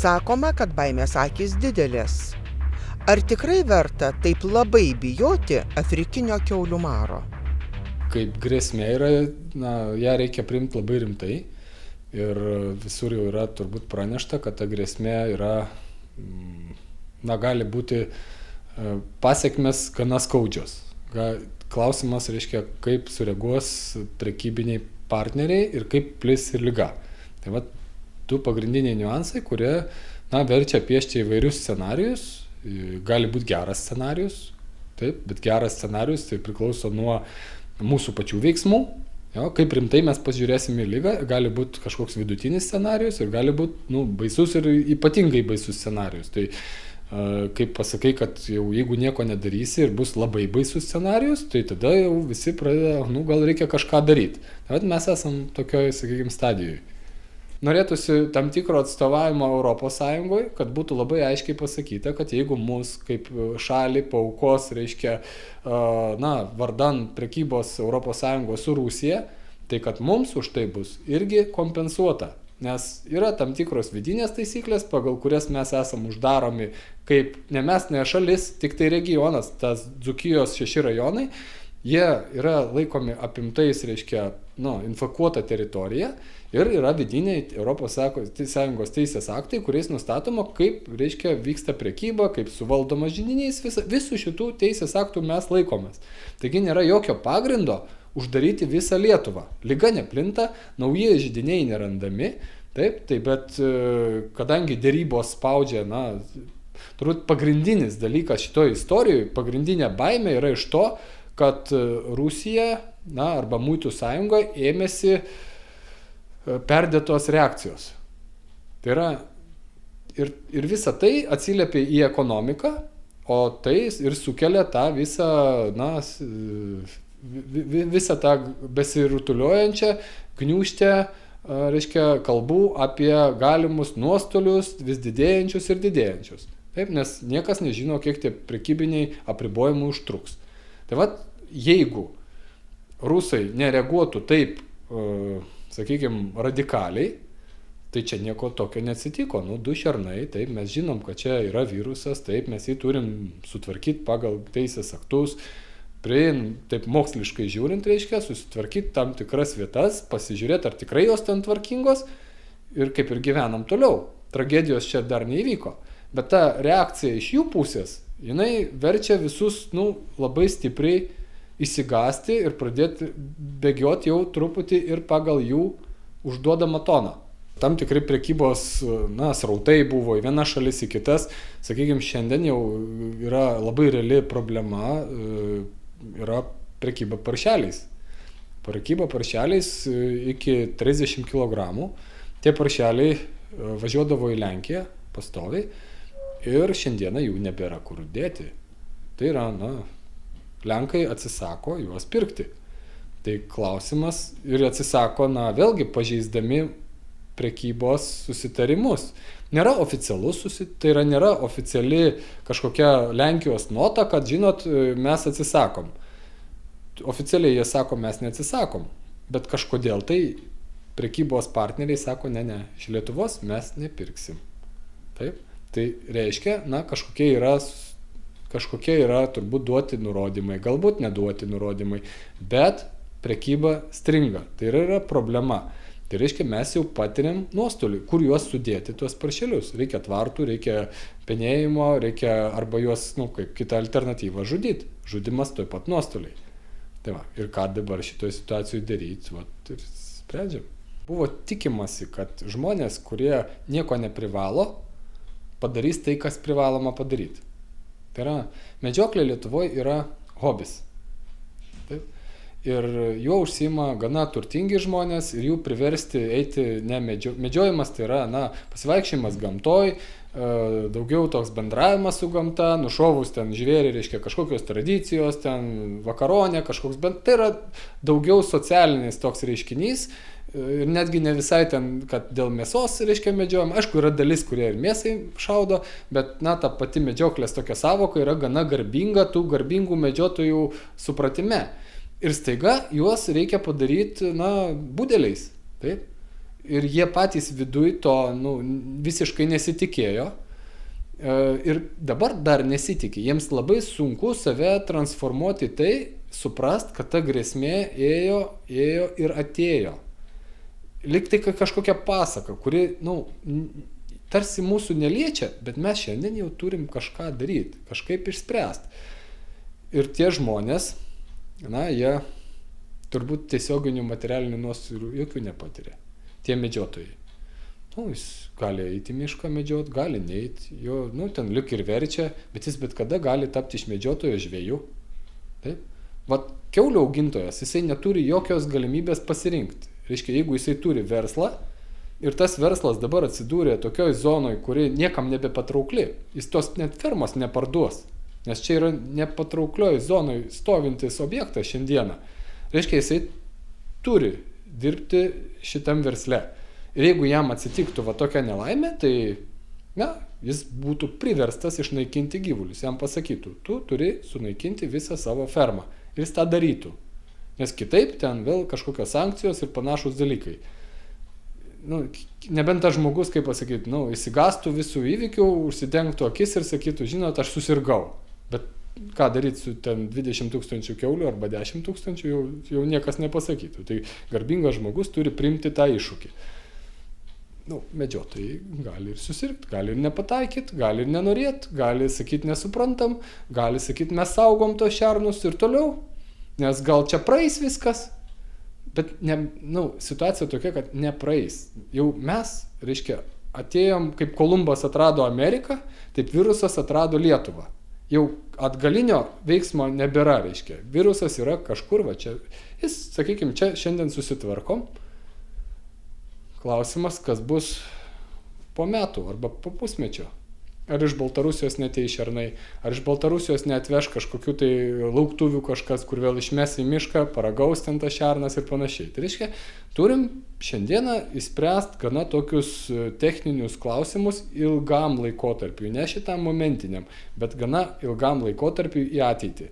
Sakoma, kad baimės akys didelės. Ar tikrai verta taip labai bijoti afrikinio kiaulių maro? Kaip grėsmė yra, ją reikia priimti labai rimtai. Ir visur jau yra turbūt pranešta, kad ta grėsmė yra, gali būti pasekmės gana skaudžios. Klausimas reiškia, kaip sureaguos prekybiniai partneriai ir kaip plis ir liga. Tai va, du pagrindiniai niuansai, kurie verčia piešti įvairius scenarijus. Gali būti geras scenarijus, taip, bet geras scenarijus tai priklauso nuo mūsų pačių veiksmų. Jo, kaip rimtai mes pasižiūrėsime į ligą, gali būti kažkoks vidutinis scenarijus ir gali būti baisus ir ypatingai baisus scenarijus. Tai kaip pasakai, kad jau jeigu nieko nedarysi ir bus labai baisus scenarijus, tai tada jau visi pradeda, gal reikia kažką daryti. Tai mes esam tokioj, sakykime, stadijoje. Norėtųsi tam tikro atstovavimo Europos Sąjungoje, kad būtų labai aiškiai pasakyta, kad jeigu mus kaip šalį paaukos, reiškia, vardan prekybos Europos Sąjungos su Rusija, tai kad mums už tai bus irgi kompensuota. Nes yra tam tikros vidinės taisyklės, pagal kurias mes esam uždaromi kaip ne mes, ne šalis, tik tai regionas, tas Dzūkijos 6 rajonai, jie yra laikomi apimtais, reiškia, infekuota teritorija ir yra vidiniai Europos Sąjungos teisės aktai, kuriais nustatoma, kaip, reiškia, vyksta prekyba, kaip suvaldoma židinys, visų šitų teisės aktų mes laikomės. Taigi nėra jokio pagrindo uždaryti visą Lietuvą. Liga neplinta, nauji židiniai nerandami, taip, bet kadangi derybos spaudžia, turbūt pagrindinis dalykas šitoje istorijoje, pagrindinė baimė yra iš to, kad Rusija, arba Muitų sąjunga ėmėsi perdėtos reakcijos. Tai yra, ir visa tai atsiliepia į ekonomiką, o tai ir sukelia tą visą tą besirutuliojančią gniūžtę, reiškia, kalbų apie galimus nuostolius vis didėjančius ir didėjančius. Taip, nes niekas nežino, kiek tie prekybiniai apribojimai užtruks. Tai va, jeigu rusai nereaguotų taip, sakykime, radikaliai, tai čia nieko tokio neatsitiko. 2 šernai, taip, mes žinom, kad čia yra virusas, taip, mes jį turim sutvarkyti pagal teisės aktus, taip moksliškai žiūrint, reiškia, susitvarkyti tam tikras vietas, pasižiūrėti, ar tikrai jos ten tvarkingos ir kaip ir gyvenam toliau. Tragedijos čia dar neįvyko. Bet ta reakcija iš jų pusės, jinai verčia visus, labai stipriai įsigasti ir pradėti bėgioti jau truputį ir pagal jų užduodamą toną. Tam tikri prekybos srautai buvo į vieną šalis, į kitas. Sakykime, šiandien jau yra labai reali problema, yra prekyba paršeliais. Prekyba paršeliais iki 30 kg. Tie paršeliai važiuodavo į Lenkiją pastoviai ir šiandieną jų nebėra kur dėti. Tai yra, Lenkai atsisako juos pirkti. Tai klausimas ir atsisako, vėlgi pažeisdami prekybos susitarimus. Nėra oficialus tai yra nėra oficiali kažkokia Lenkijos nota, kad, žinot, mes atsisakom. Oficialiai jie sako, mes neatsisakom. Bet kažkodėl tai prekybos partneriai sako, ne, iš Lietuvos mes nepirksim. Taip? Tai reiškia, kažkokie yra turbūt duoti nurodymai, galbūt neduoti nurodymai, bet prekyba stringa. Tai yra problema. Tai reiškia, mes jau patiriam nuostolį, kur juos sudėti tuos paršelius. Reikia tvartų, reikia penėjimo, reikia arba juos, kaip kitą alternatyvą žudyti. Žudimas toj pat nuostoliai. Tai va, ir ką dabar šitoje situacijoje daryti, ir sprendžiam. Buvo tikimasi, kad žmonės, kurie nieko neprivalo, padarys tai, kas privaloma padaryti. Tai yra, medžioklė Lietuvoje yra hobis. Taip? Ir juo užsiima gana turtingi žmonės ir jų priversti eiti medžiojimas, tai yra pasivaikščiojimas gamtoj, daugiau toks bendravimas su gamta, nušovus ten žvėrį, reiškia kažkokios tradicijos, ten vakaronė, tai yra daugiau socialinis toks reiškinys. Ir netgi ne visai ten, kad dėl mėsos, reiškia, medžiojama. Aišku, yra dalis, kurie ir mėsai šaudo, bet, ta pati medžioklės tokia savoka yra gana garbinga tų garbingų medžiotojų supratime. Ir staiga juos reikia padaryti, budeliais. Taip? ir jie patys viduj to visiškai nesitikėjo. Ir dabar dar nesitikė. Jiems labai sunku save transformuoti tai, suprast, kad ta grėsmė ėjo ir atėjo. Lyg tai kažkokia pasaka, kuri, tarsi mūsų neliečia, bet mes šiandien jau turim kažką daryti, kažkaip išspręsti. Ir tie žmonės, jie turbūt tiesioginių materialinių nuostolių jokių nepatiria. Tie medžiotojai. Jis gali eiti į mišką medžiot, gali neiti, jo, ten lik ir verčia, bet jis bet kada gali tapti iš medžiotojo žvejų. Taip? Vat kiaulių augintojas, jisai neturi jokios galimybės pasirinkti. Reiškia, jeigu jisai turi verslą ir tas verslas dabar atsidūrė tokioj zonoj, kuri niekam nebepatraukli, jis tos net fermos neparduos, nes čia yra nepatrauklioj zonoj stovintis objektas šiandieną. Reiškia, jisai turi dirbti šitam versle. Ir jeigu jam atsitiktų tokia nelaimė, tai jis būtų priverstas išnaikinti gyvulius. Jam pasakytų, tu turi sunaikinti visą savo fermą. Ir jis tą darytų. Nes kitaip ten vėl kažkokios sankcijos ir panašus dalykai. Nebent tas žmogus, kaip pasakyti, įsigastų visų įvykių, užsidengtų akis ir sakytų, žinot, aš susirgau. Bet ką daryti su ten 20 000 kiaulių arba 10 000, jau niekas nepasakytų. Tai garbingas žmogus turi priimti tą iššūkį. Medžiotojai gali ir susirgti, gali ir nepataikyti, gali ir nenorėti, gali sakyti nesuprantam, gali sakyti mes saugom tos šernus ir toliau, nes gal čia praeis viskas, bet situacija tokia, kad nepraeis. Jau mes, reiškia, atėjom, kaip Kolumbas atrado Ameriką, taip virusas atrado Lietuvą. Jau atgalinio veiksmo nebėra, reiškia. Virusas yra kažkur, čia, jis, sakykime, čia šiandien susitvarkom. Klausimas, kas bus po metų arba po pusmečio. Ar iš Baltarusijos neateis šernai, ar iš Baltarusijos neatveš kažkokių tai lauktuvių kažkas, kur vėl išmes į mišką, paragaus ten tas šernas ir panašiai. Tai reiškia, turim šiandieną įspręsti gana tokius techninius klausimus ilgam laikotarpiui, ne šitam momentiniam, bet gana ilgam laikotarpiui į ateitį.